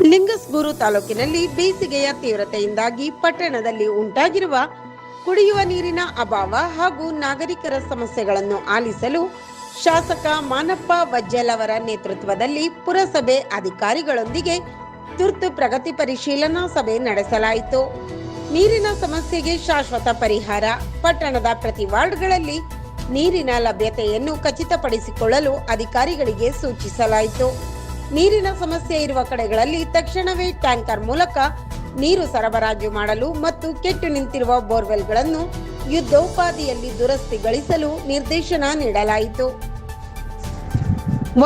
ಲಿಂಗಸ್ಗೂರು ತಾಲೂಕಿನಲ್ಲಿ ಬೇಸಿಗೆಯ ತೀವ್ರತೆಯಿಂದಾಗಿ ಪಟ್ಟಣದಲ್ಲಿ ಉಂಟಾಗಿರುವ ಕುಡಿಯುವ ನೀರಿನ ಅಭಾವ ಹಾಗೂ ನಾಗರಿಕರ ಸಮಸ್ಯೆಗಳನ್ನು ಆಲಿಸಲು ಶಾಸಕ ಮಾನಪ್ಪ ವಜ್ಜಲ್ ಅವರ ನೇತೃತ್ವದಲ್ಲಿ ಪುರಸಭೆ ಅಧಿಕಾರಿಗಳೊಂದಿಗೆ ತುರ್ತು ಪ್ರಗತಿ ಪರಿಶೀಲನಾ ಸಭೆ ನಡೆಸಲಾಯಿತು. ನೀರಿನ ಸಮಸ್ಯೆಗೆ ಶಾಶ್ವತ ಪರಿಹಾರ, ಪಟ್ಟಣದ ಪ್ರತಿ ವಾರ್ಡ್ಗಳಲ್ಲಿ ನೀರಿನ ಲಭ್ಯತೆಯನ್ನು ಖಚಿತಪಡಿಸಿಕೊಳ್ಳಲು ಅಧಿಕಾರಿಗಳಿಗೆ ಸೂಚಿಸಲಾಯಿತು. ನೀರಿನ ಸಮಸ್ಯೆ ಇರುವ ಕಡೆಗಳಲ್ಲಿ ತಕ್ಷಣವೇ ಟ್ಯಾಂಕರ್ ಮೂಲಕ ನೀರು ಸರಬರಾಜು ಮಾಡಲು ಮತ್ತು ಕೆಟ್ಟು ನಿಂತಿರುವ ಬೋರ್ವೆಲ್ಗಳನ್ನು ಯುದ್ಧೋಪಾದಿಯಲ್ಲಿ ದುರಸ್ತಿಗೊಳಿಸಲು ನಿರ್ದೇಶನ ನೀಡಲಾಯಿತು.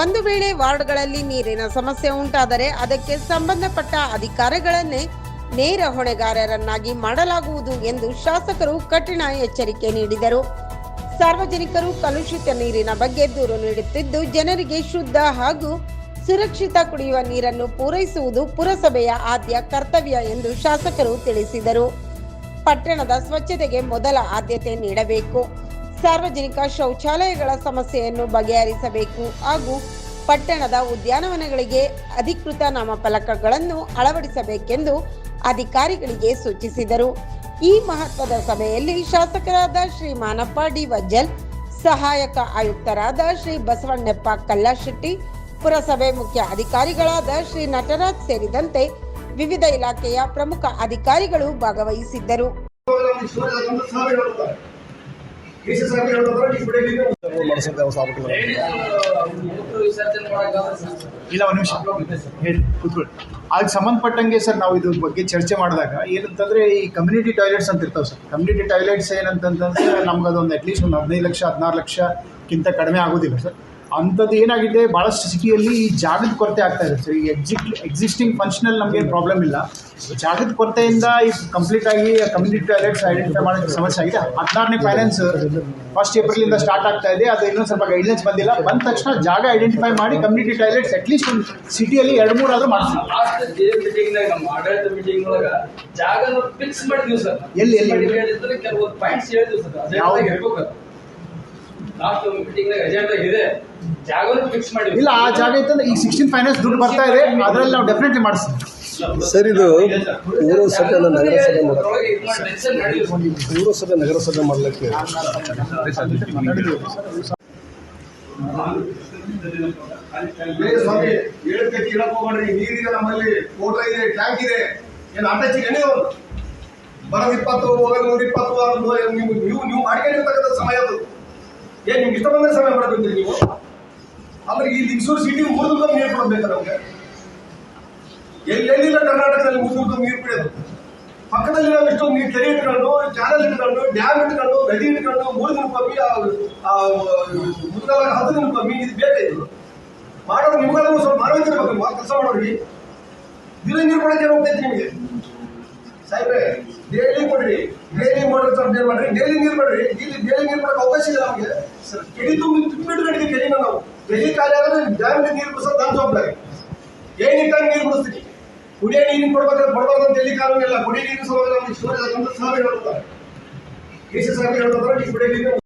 ಒಂದು ವೇಳೆ ವಾರ್ಡ್ಗಳಲ್ಲಿ ನೀರಿನ ಸಮಸ್ಯೆ ಉಂಟಾದರೆ ಅದಕ್ಕೆ ಸಂಬಂಧಪಟ್ಟ ಅಧಿಕಾರಿಗಳನ್ನೇ ನೇರ ಹೊಣೆಗಾರರನ್ನಾಗಿ ಮಾಡಲಾಗುವುದು ಎಂದು ಶಾಸಕರು ಕಠಿಣ ಎಚ್ಚರಿಕೆ ನೀಡಿದರು. ಸಾರ್ವಜನಿಕರು ಕಲುಷಿತ ನೀರಿನ ಬಗ್ಗೆ ದೂರು ನೀಡುತ್ತಿದ್ದು, ಜನರಿಗೆ ಶುದ್ಧ ಹಾಗೂ ಸುರಕ್ಷಿತ ಕುಡಿಯುವ ನೀರನ್ನು ಪೂರೈಸುವುದು ಪುರಸಭೆಯ ಆದ್ಯ ಕರ್ತವ್ಯ ಎಂದು ಶಾಸಕರು ತಿಳಿಸಿದರು. ಪಟ್ಟಣದ ಸ್ವಚ್ಛತೆಗೆ ಮೊದಲ ಆದ್ಯತೆ ನೀಡಬೇಕು, ಸಾರ್ವಜನಿಕ ಶೌಚಾಲಯಗಳ ಸಮಸ್ಯೆಯನ್ನು ಬಗೆಹರಿಸಬೇಕು ಹಾಗೂ ಪಟ್ಟಣದ ಉದ್ಯಾನವನಗಳಿಗೆ ಅಧಿಕೃತ ನಾಮಫಲಕಗಳನ್ನು ಅಳವಡಿಸಬೇಕೆಂದು ಅಧಿಕಾರಿಗಳಿಗೆ ಸೂಚಿಸಿದರು. ಈ ಮಹತ್ವದ ಸಭೆಯಲ್ಲಿ ಶಾಸಕರಾದ ಶ್ರೀ ಮಾನಪ್ಪ ಡಿ ವಜ್ಜಲ್, ಸಹಾಯಕ ಆಯುಕ್ತರಾದ ಶ್ರೀ ಬಸವಣ್ಣಪ್ಪ ಕಲ್ಲಶೆಟ್ಟಿ, ಪುರಸಭೆ ಮುಖ್ಯ ಅಧಿಕಾರಿಗಳಾದ ಶ್ರೀ ನಟರಾಜ್ ಸೇರಿದಂತೆ ವಿವಿಧ ಇಲಾಖೆಯ ಪ್ರಮುಖ ಅಧಿಕಾರಿಗಳು ಭಾಗವಹಿಸಿದ್ದರು. ಅದಕ್ಕೆ ಸಂಬಂಧಪಟ್ಟಂಗೆ ಸರ್ ನಾವು ಇದ್ರ ಬಗ್ಗೆ ಚರ್ಚೆ ಮಾಡಿದಾಗ ಏನಂತಂದ್ರೆ ಈ ಕಮ್ಯುನಿಟಿ ಟಾಯ್ಲೆಟ್ಸ್ ಅಂತ ಇರ್ತಾವೆ ಸರ್. ಕಮ್ಯುನಿಟಿ ಟಾಯ್ಲೆಟ್ಸ್ ಏನಂತಂದ್ರೆ ನಮ್ಗೆ ಅದೊಂದು ಅಟ್ಲೀಸ್ಟ್ ಒಂದು 15 ಲಕ್ಷ 16 ಲಕ್ಷಕ್ಕಿಂತ ಕಡಿಮೆ ಆಗೋದಿಲ್ಲ ಸರ್. ಅಂಥದ್ದು ಏನಾಗಿದೆ, ಭಾಳಷ್ಟು ಸಿಟಿಯಲ್ಲಿ ಈ ಜಾಗದ ಕೊರತೆ ಆಗ್ತಾ ಇದೆ ಸರ್. ಈ ಎಕ್ಸಿಸ್ಟಿಂಗ್ ಫಂಕ್ಷನಲ್ ನಮಗೇನು ಪ್ರಾಬ್ಲಮ್ ಇಲ್ಲ, ಜಾಗದ ಕೊರತೆಯಿಂದ ಈಗ ಕಂಪ್ಲೀಟ್ ಆಗಿ ಕಮ್ಯುನಿಟಿ ಟಾಯ್ಲೆಟ್ಸ್ ಐಡೆಂಟಿಫೈ ಮಾಡೋಕ್ಕೆ ಸಮಸ್ಯೆ ಆಗಿದೆ. 16ನೇ ಫೈನಾನ್ಸ್ 1 ಏಪ್ರಿಲಿಂದ ಸ್ಟಾರ್ಟ್ ಆಗ್ತಾ ಇದೆ. ಅದು ಇನ್ನೊಂದು ಸ್ವಲ್ಪ ಗೈಡ್ಲೈನ್ಸ್ ಬಂದಿಲ್ಲ. ಬಂದ ತಕ್ಷಣ ಜಾಗ ಐಡೆಂಟಿಫೈ ಮಾಡಿ ಕಮ್ಯುನಿಟಿ ಟಾಯ್ಲೆಟ್ಸ್ ಅಟ್ಲೀಸ್ಟ್ ಒಂದು ಸಿಟಿಯಲ್ಲಿ 2-3 ಆದರೂ ಮಾಡ್ತೀವಿ. ಎಲ್ಲಿ ಇಲ್ಲ, ಆ ಜಾಗ ಇತ್ತಂದ್ರೆ ಈಗ 16 ಫೈನಾನ್ಸ್ ದುಡ್ಡು ಬರ್ತಾ ಇದೆ, ಅದರಲ್ಲಿ ನಾವು ಡೆಫಿನೆಟ್ಲಿ ಮಾಡಿಸ್ತೀವಿ ಸರ್. ಇದು ಪುರಸಭೆ ನಗರಸಭೆ ಮಾಡಲಿಕ್ಕೆ ನೀರಿದೆ, ನಮ್ಮಲ್ಲಿ ಮೋಟರ್ ಇದೆ, ಟ್ಯಾಂಕ್ ಇದೆ, ಏನು ಅಟ್ಯಾಚಿಗೆ ಬರೋದು 20 ಹೋಗೋದು 120 ನೀವು ಮಾಡ್ಕೊಂಡಿರ್ತಕ್ಕಂಥ ಸಮಯ ಅದು. ಏನ್ ನಿಮ್ಗೆ ಇಷ್ಟ ಬಂದ ಸಮಯ ಮಾಡ್ಕೊಂತೀರಿ ನೀವು? ಅಂದ್ರೆ ಈ ಲಿಂಗಸೂರು ಸಿಟಿ 3 ದಿನ ನೀರು ಕೊಡಬೇಕು ನಮ್ಗೆ. ಎಲ್ಲೆಲ್ಲಿಲ್ಲ ಕರ್ನಾಟಕದಲ್ಲಿ 3 ದಿನ ನೀರು ಬಿಡೋದು. ಪಕ್ಕದಲ್ಲಿ ನಾವು ಇಷ್ಟೊಂದು ನೀರು ಕೆರೆ ಇಟ್ಕೊಂಡು, ಚಾನಲ್ ಇಟ್ಕೊಂಡು, ಡ್ಯಾಮ್ ಇಟ್ಕೊಂಡು, ನದಿ ಇಟ್ಕೊಂಡು 3 ದಿನಕ್ಕೊಮ್ಮೆ 10 ದಿನಕ್ಕೊಮ್ಮೆ ಇದು ಬೇಕಾಯ್ತು. ಮಾಡೋದು ನಿಮ್ಗಾದ್ರೂ ಸ್ವಲ್ಪ ಮಾನವಂತಿರ್ಬೇಕು, ಕೆಲಸ ಮಾಡೋರಿ. ದಿನ ನೀರು ಕೊಡೋಕೆ ಹೋಗ್ತೈತಿ ನಿಮಗೆ ಸಾಹೇಬ್ರೆ. ಡೈಲಿ ಕೊಡ್ರಿ, ಡೈಲಿ ಮೋಟರ್ ಅಪ್ಡೇಟ್ ಮಾಡ್ರಿ, ಡೈಲಿ ನೀರು ಮಾಡ್ರಿ. ಇಲ್ಲಿ ಡೈಲಿ ನೀರು ಕೊಡೋಕೆ ಅವಕಾಶ ಇಲ್ಲ ನಮಗೆ. ಕೆಡಿ ತುಂಬಿಟ್ಟು ಕಡಿಗೆ ಕೆರಿನ ನಾವು ಕೆರಿ ಖಾಲಿ ಆದ್ರೆ ಡ್ಯಾಮ್ಗೆ ನೀರು ಬಿಡಿಸೋದು ನನ್ನ ಜವಾಬ್ದಾರಿ. ಏನಿಟ್ಟಾಗ ನೀರು ಬಿಡಿಸ್ತೀನಿ. ಕುಡಿಯೋ ನೀರಿನ ಕೊಡ್ಬೇಕಾದ್ರೆ ಬಡಬಾರ್ದು ಅಂತ ಎಲ್ಲಿ ಕಾನೂನು ಇಲ್ಲ. ಕುಡಿಯೋ ನೀರಿನ ಸಲುವಾಗಿ ನಮ್ಗೆ ಸಭೆ ಹೇಳ್ತಾರೆ, ಸಾಹೇಬ್ ಹೇಳ್ತಾರೆ, ಕುಡಿಯೋ ನೀರು